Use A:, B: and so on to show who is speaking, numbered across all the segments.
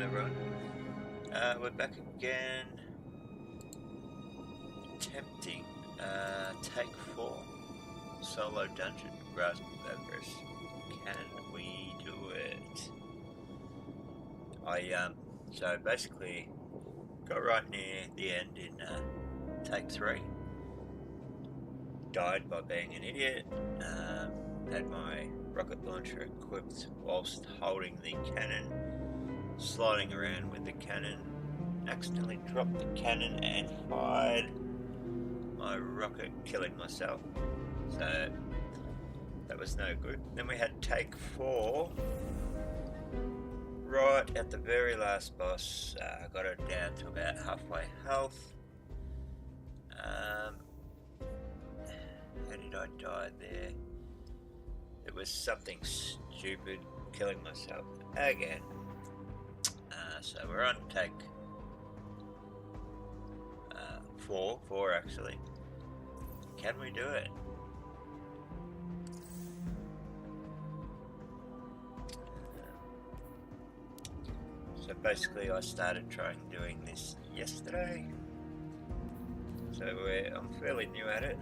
A: welcome everyone. We're back again, attempting take 4, solo Dungeon Grasp of Avarice. Can we do it? So basically got right near the end in take 3. Died by being an idiot. Had my rocket launcher equipped whilst holding the cannon, sliding around with the cannon, accidentally dropped the cannon and fired my rocket, killing myself. So that was no good. Then we had take 4, right at the very last boss. Got it down to about halfway health. How did I die there? It was something stupid, killing myself again. So we're on take 4 actually. Can we do it? So basically I started trying doing this yesterday. So I'm fairly new at it.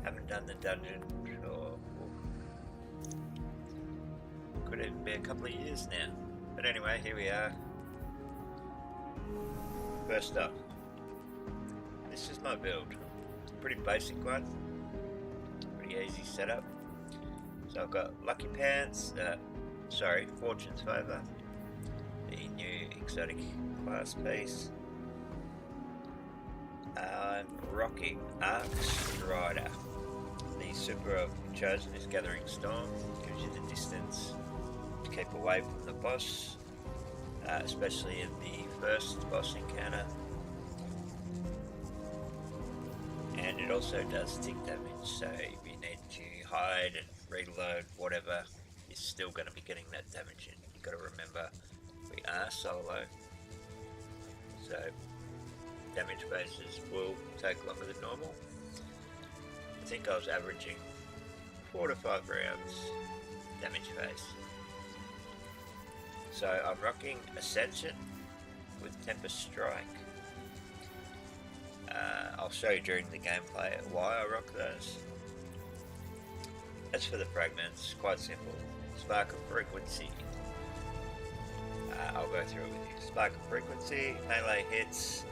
A: Haven't done the dungeon for could even be a couple of years now. But anyway, here we are. First up, this is my build. Pretty basic one. Pretty easy setup. So I've got Lucky Pants, Fortune's Favour, the new exotic class piece. I'm rocking Arc Strider. The super I've chosen is Gathering Storm. Gives you the distance to keep away from the boss, especially in the first boss encounter. And it also does tick damage, so if you need to hide and reload, whatever, you're still going to be getting that damage in. You've got to remember, we are solo, so damage phases will take longer than normal. I think I was averaging 4 to 5 rounds damage phase. So I'm rocking Ascension with Tempest Strike. I'll show you during the gameplay why I rock those. As for the fragments, quite simple. Spark of Frequency. I'll go through it with you. Spark of Frequency, melee hits,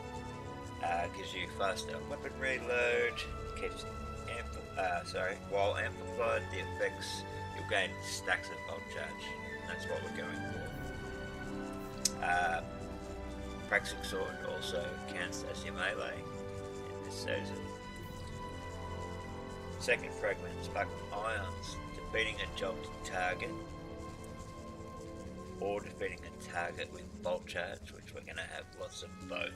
A: gives you faster weapon reload, keeps while amplified, the effects, you'll gain stacks of bolt charge. That's what we're going for. Praxic Sword also counts as your melee in this season. Second fragment, Spark of Ions, defeating a jolted target or defeating a target with bolt charge, which we're going to have lots of both,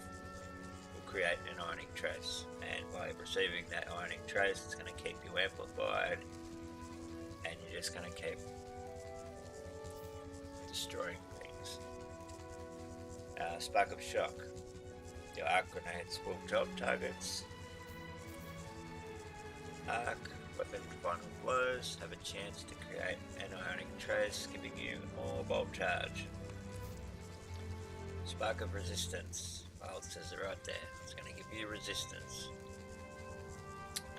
A: will create an ionic trace, and by receiving that ionic trace it's going to keep you amplified and you're just going to keep destroying things. Spark of Shock, your arc grenades will job targets. Arc weapon final blows have a chance to create an ionic trace, giving you more bolt charge. Spark of Resistance, well, it says it right there, it's going to give you resistance,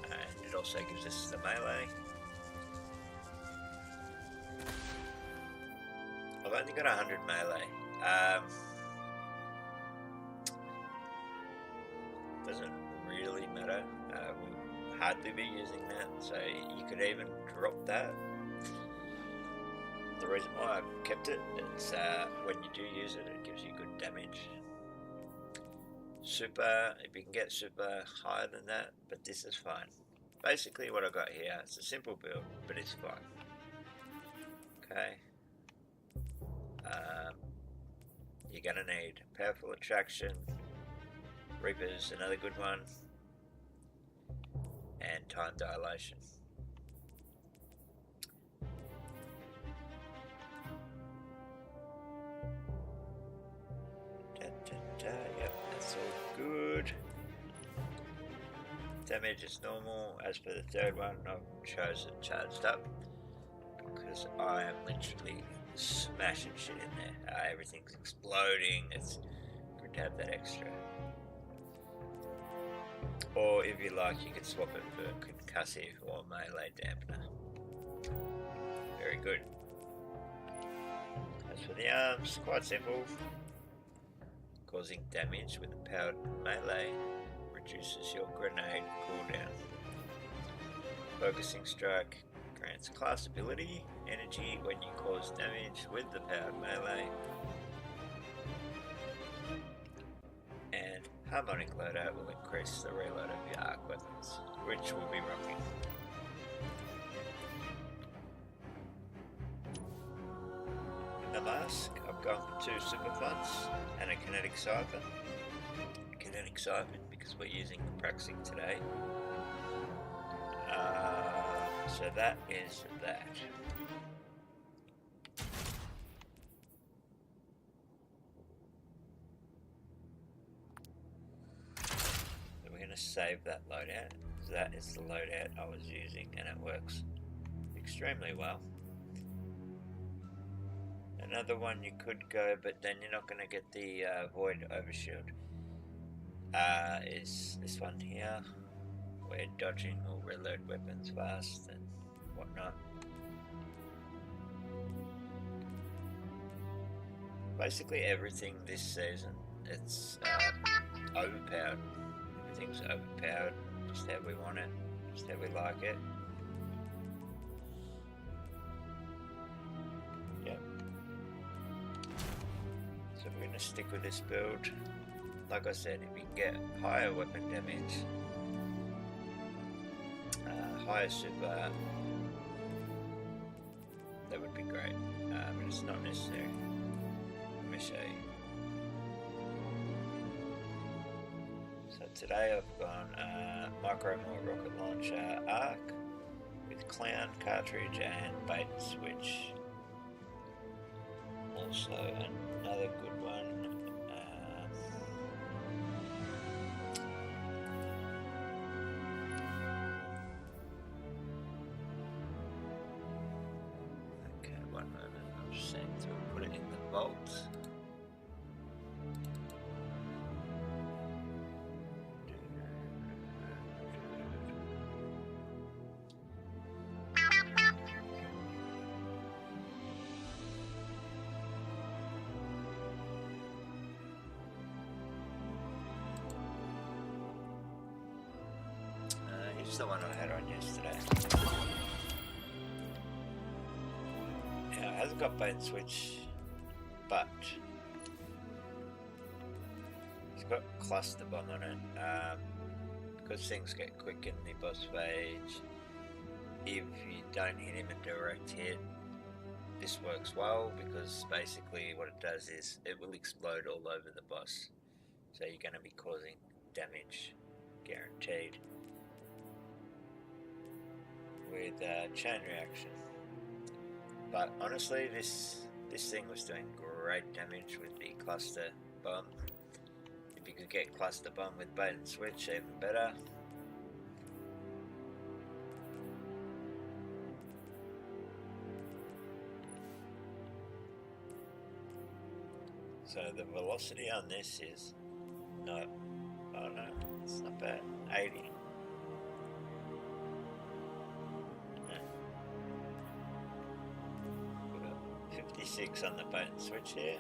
A: and it also gives us the melee. I've only got 100 melee. Doesn't really matter. We'll hardly be using that, so you could even drop that. The reason why I've kept it, it's when you do use it, it gives you good damage. Super, if you can get super higher than that, but this is fine. Basically what I got here, it's a simple build, but it's fine. Okay. You're going to need Powerful Attraction, Reaper's another good one, and Time Dilation. Yep, that's all good. Damage is normal. As for the third one, I've chosen Charged Up because I am literally smashing shit in there. Everything's exploding. It's good to have that extra. Or if you like, you could swap it for concussive or melee dampener. Very good. As for the arms, quite simple. Causing damage with a powered melee reduces your grenade cooldown. Focusing strike grants class ability energy when you cause damage with the powered melee. And harmonic loadout will increase the reload of your arc weapons, which will be rocking. In the mask, I've gone for 2 super funds and a kinetic siphon. Kinetic siphon because we're using the Praxing today. So that is that. So we're going to save that loadout. That is the loadout I was using and it works extremely well. Another one you could go, but then you're not going to get the Void Overshield, is this one here, where dodging will reload weapons fast and whatnot. Basically everything this season, it's overpowered. Everything's overpowered, just how we want it, just how we like it. Yep. So we're going to stick with this build. Like I said, if you can get higher weapon damage, higher super, that would be great, but it's not necessary. Let me show you. So today I've gone Micro More Rocket Launcher Arc with Clown cartridge and bait and switch. Also another good one. Okay, one moment. I'm just saying to put it in the vault. Here's the one I had on yesterday. Now, it hasn't got bait and switch, but it's got cluster bomb on it. Because things get quick in the boss phase, if you don't hit him a direct hit, this works well because basically what it does is it will explode all over the boss. So you're going to be causing damage, guaranteed, with chain reaction. But honestly, this thing was doing great damage with the cluster bomb. If you could get cluster bomb with bait and switch, even better. So the velocity on this is not, oh no, it's not bad, 80. We've got 56 on the bait and switch here.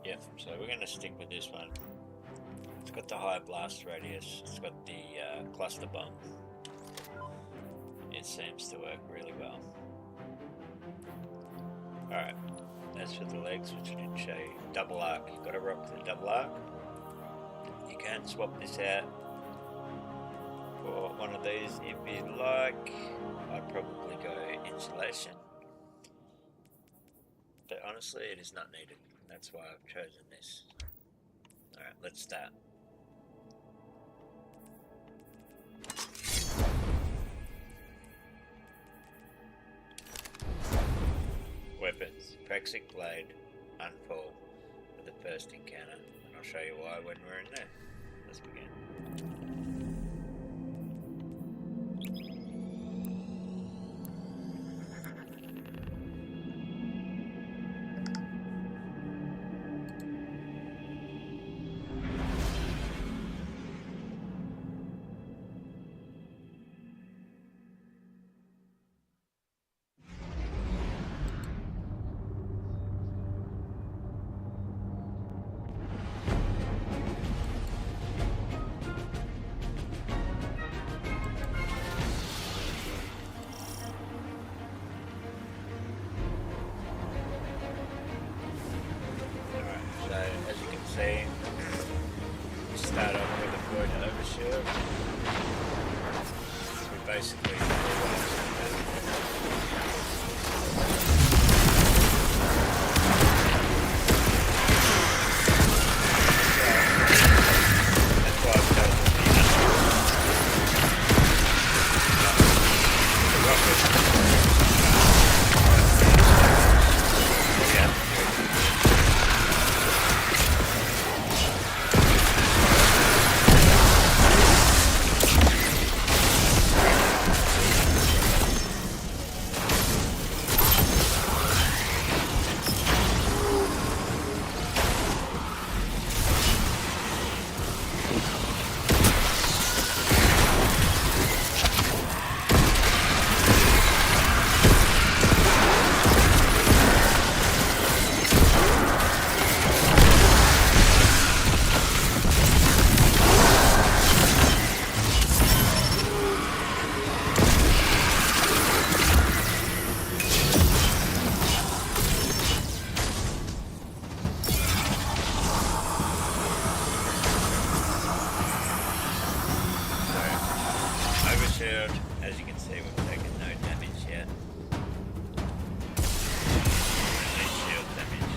A: Yeah, so we're going to stick with this one. It's got the high blast radius, it's got the cluster bomb. It seems to work really well. Alright, as for the legs, which I didn't show you, double arc. You've got to rock the double arc. You can swap this out for one of these if you like. I'd probably go insulation. But honestly, it is not needed. That's why I've chosen this. Alright, let's start. Praxic Blade, Unfall for the first encounter, and I'll show you why when we're in there. Let's begin. As you can see, we start off with a void overshield. We basically as you can see, we've taken no damage yet. Only shield damage.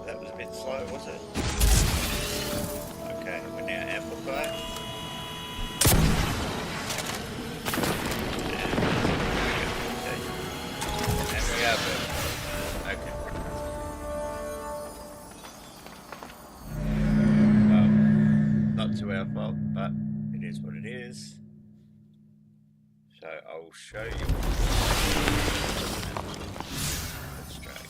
A: That was a bit slow, was it? Okay, we're now amplified. And we are burning. Okay. Well, not to our fault, but it is what it is. So I'll show you. Let's try again.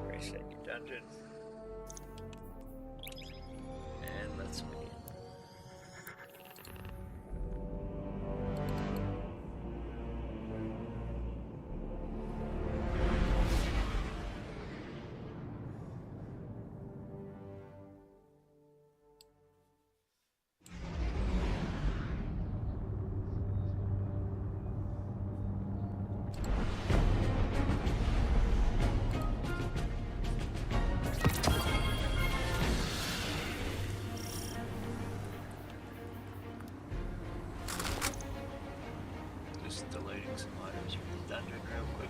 A: Reset your dungeon. And let's begin. Deleting some items from the dungeon real quick.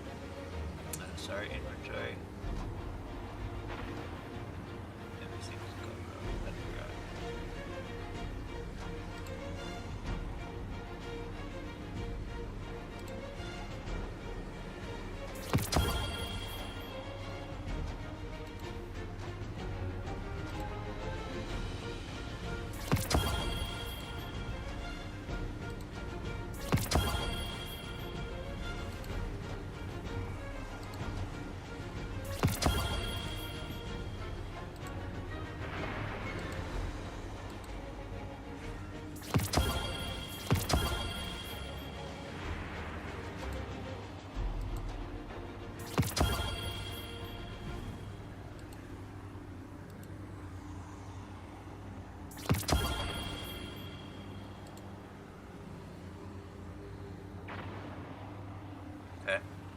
A: Sorry, inventory. Everything's gone wrong. That'd be right.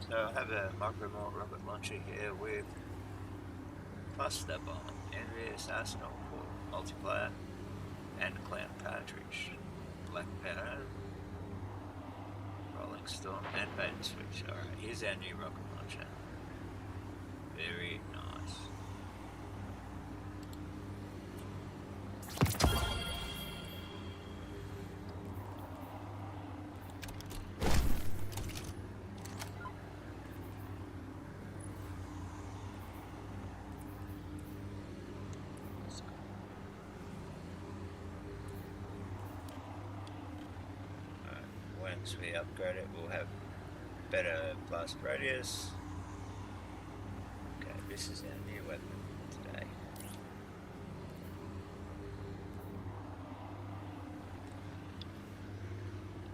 A: So I have a micro rocket launcher here with cluster bomb, envious arsenal for multiplayer, and a clown cartridge, black powder, rolling storm, and bait and switch. Alright, here's our new rocket launcher. Very nice. Once we upgrade it, we'll have better blast radius. Okay, this is our new weapon today.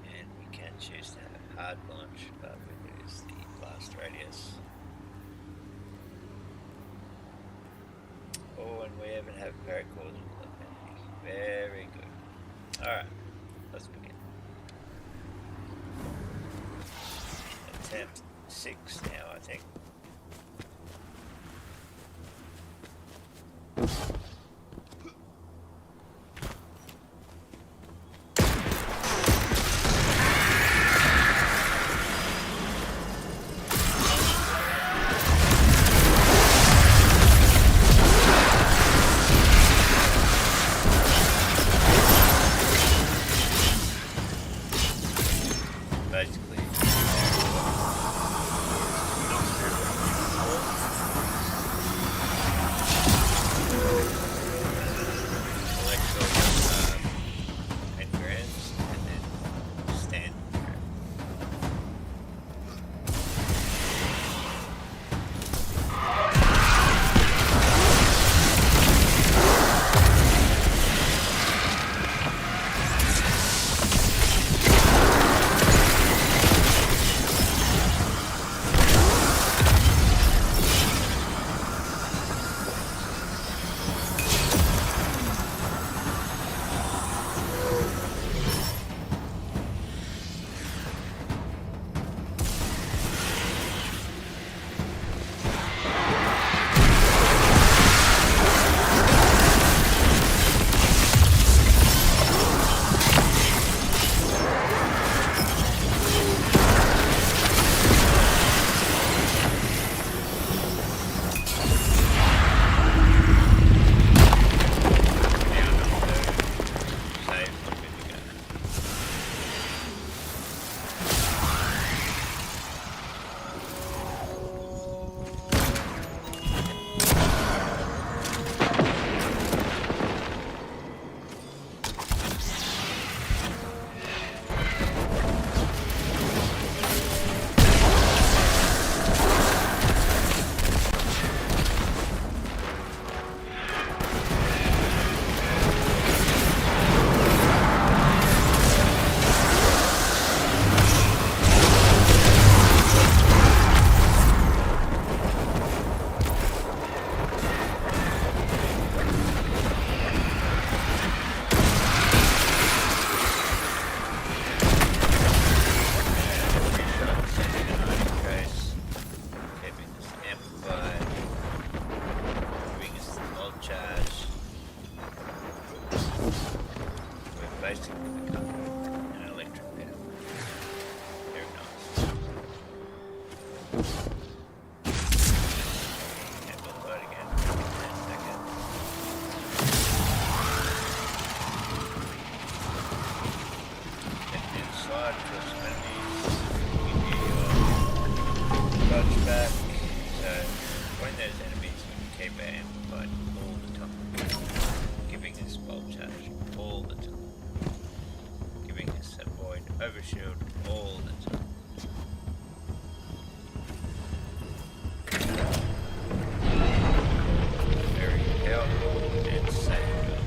A: And we can choose to have hard launch, but we lose the blast radius. Oh, and we even have paracaudal ability. Very good. Alright, let's begin. Attempt 6 now, I think. Basically, Overshield all the time. Very powerful and safe build.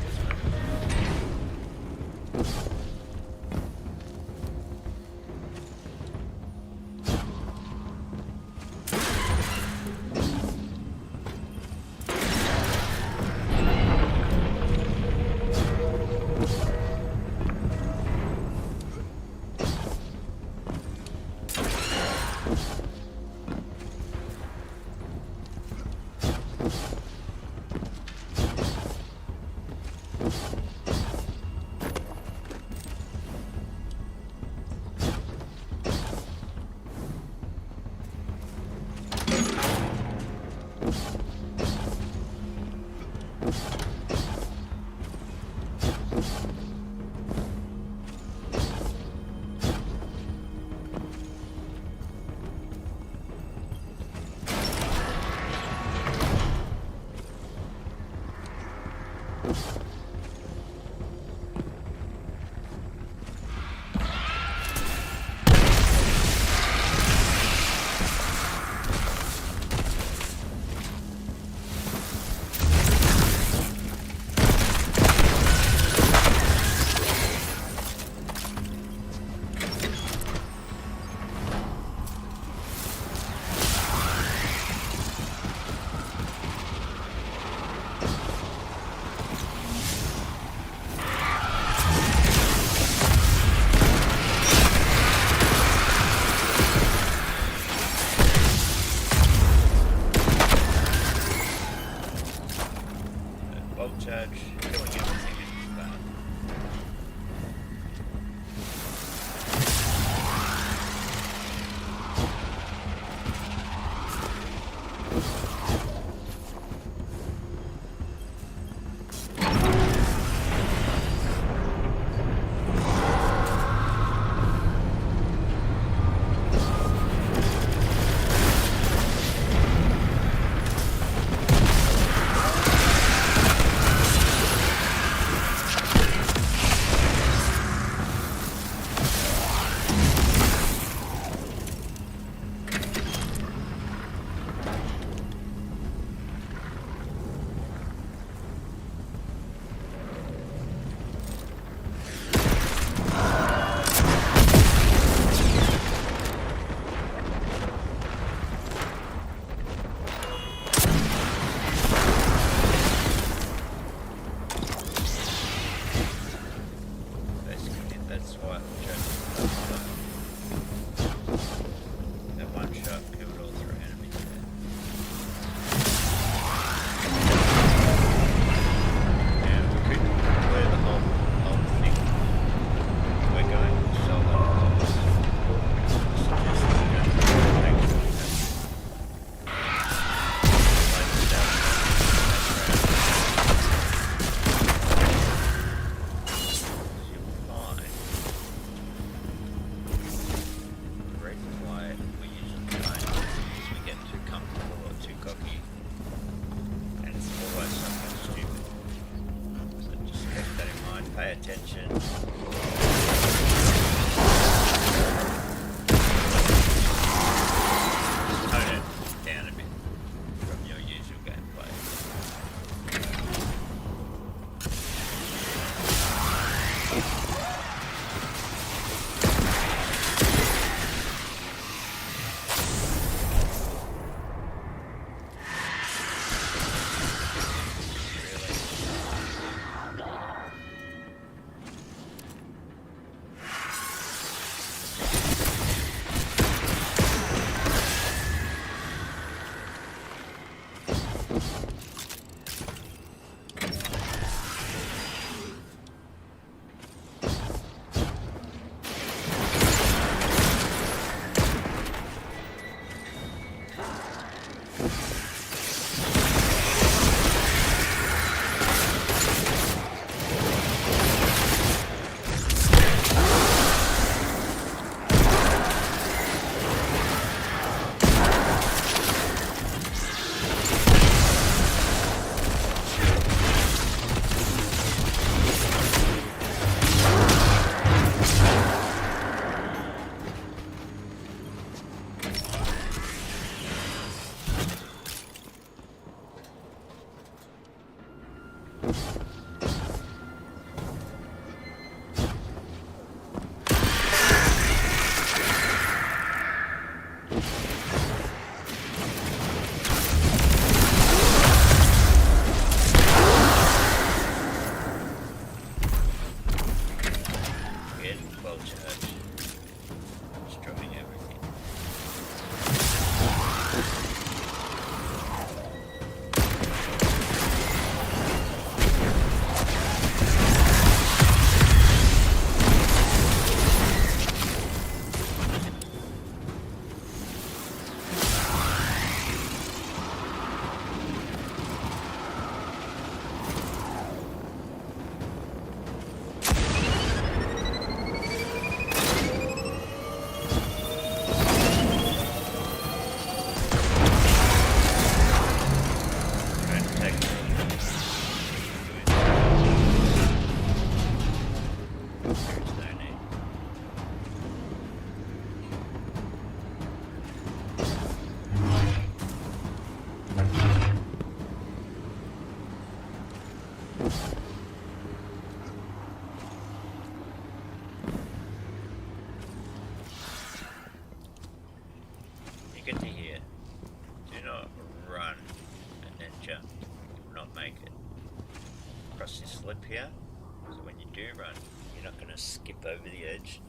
A: Get to here. Do not run and then jump. You will not make it. Cross this lip here. So when you do run, you're not going to skip over the edge.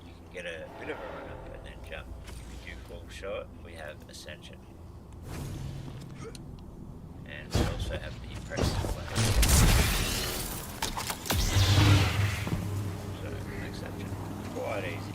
A: You can get a bit of a run up and then jump. If you do fall short, we have Ascension. And we also have the practice level. So it makes that quite easy.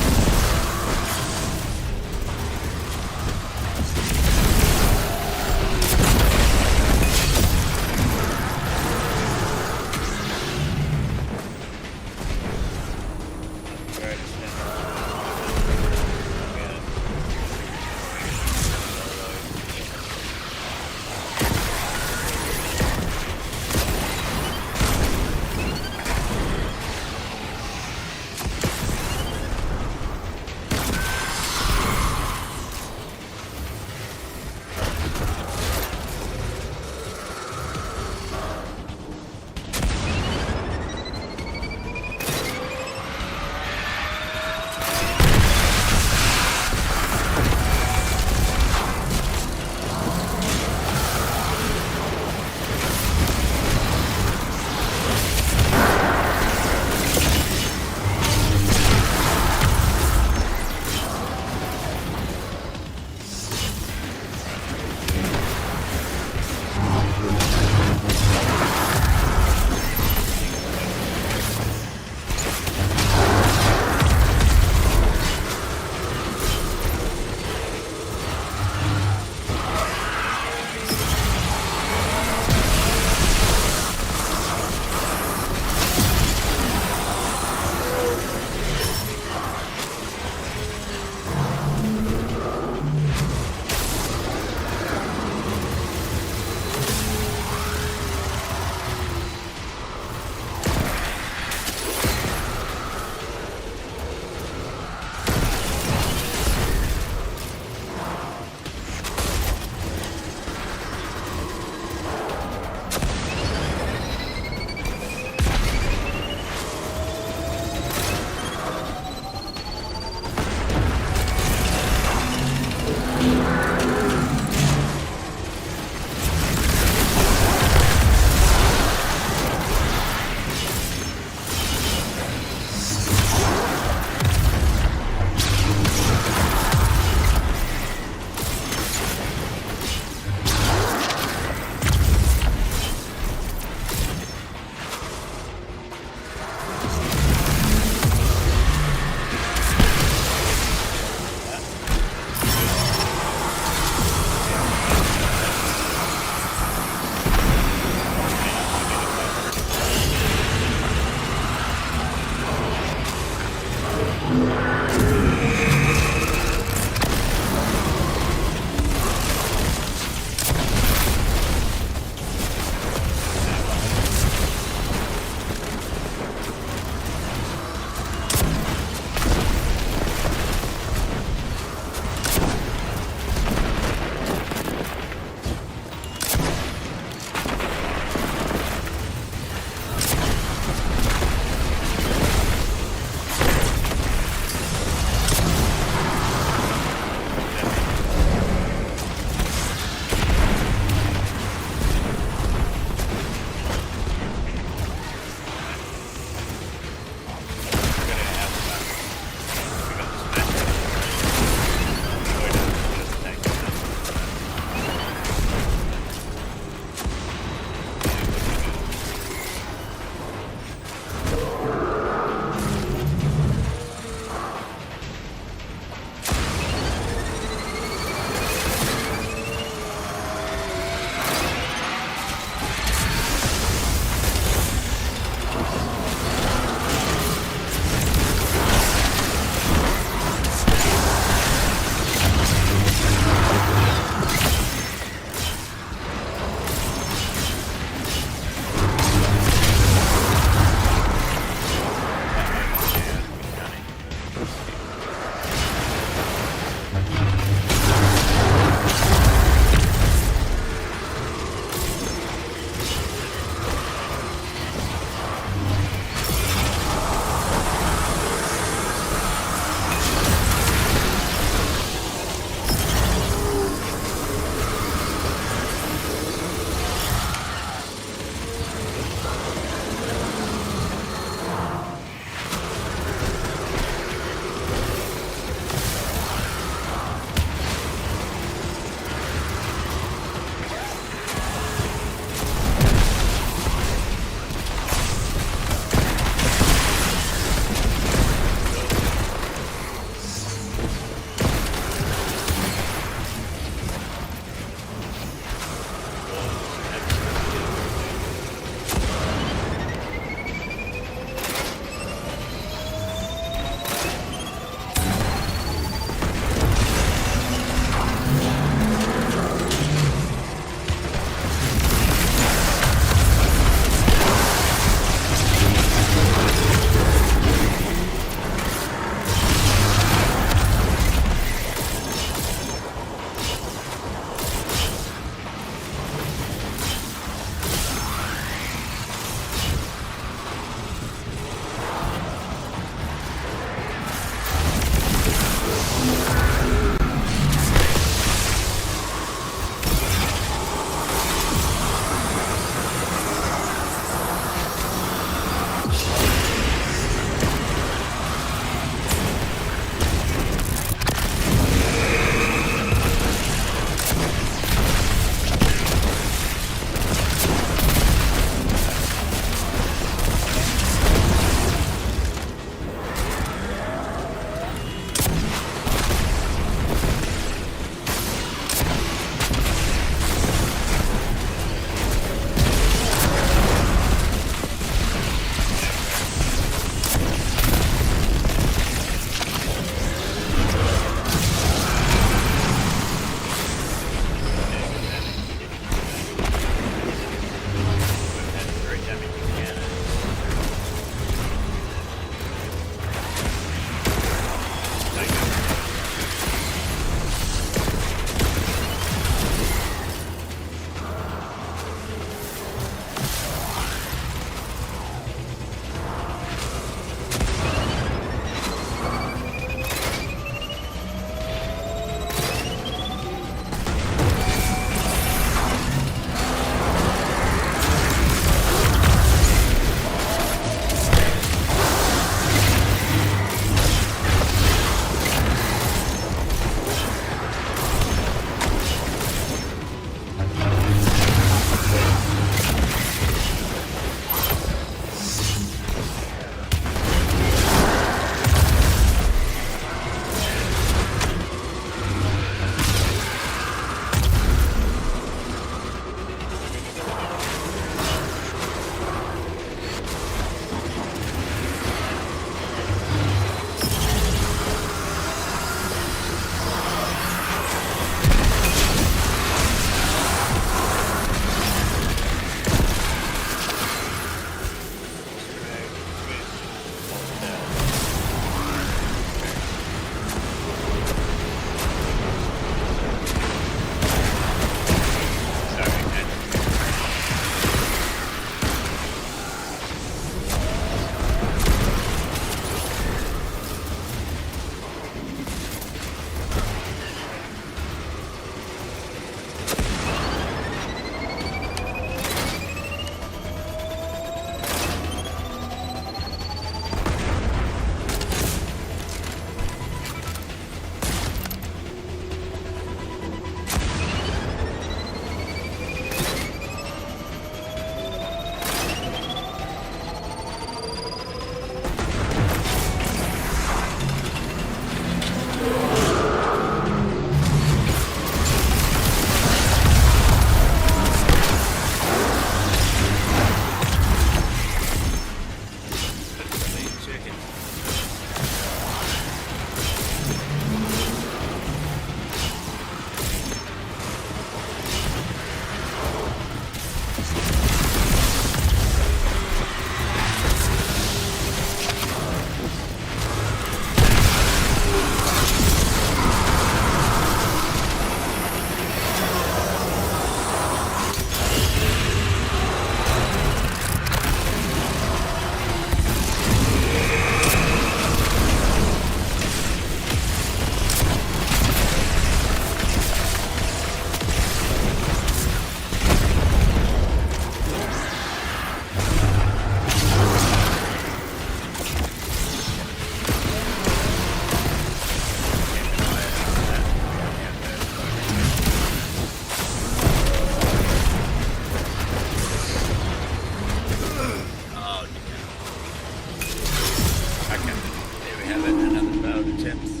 A: failed attempts.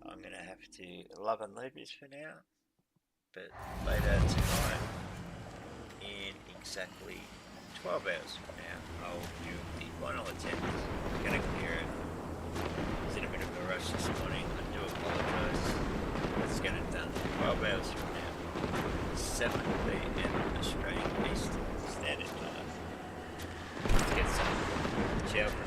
A: I'm going to have to love and leave this for now. But later tonight, in exactly 12 hours from now, I'll do the final attempt. I'm going to clear it. I was in a bit of a rush this morning. I do apologise. Let's get it done 12 hours from now. 7 p.m. Australian Eastern Standard Time. Get some chow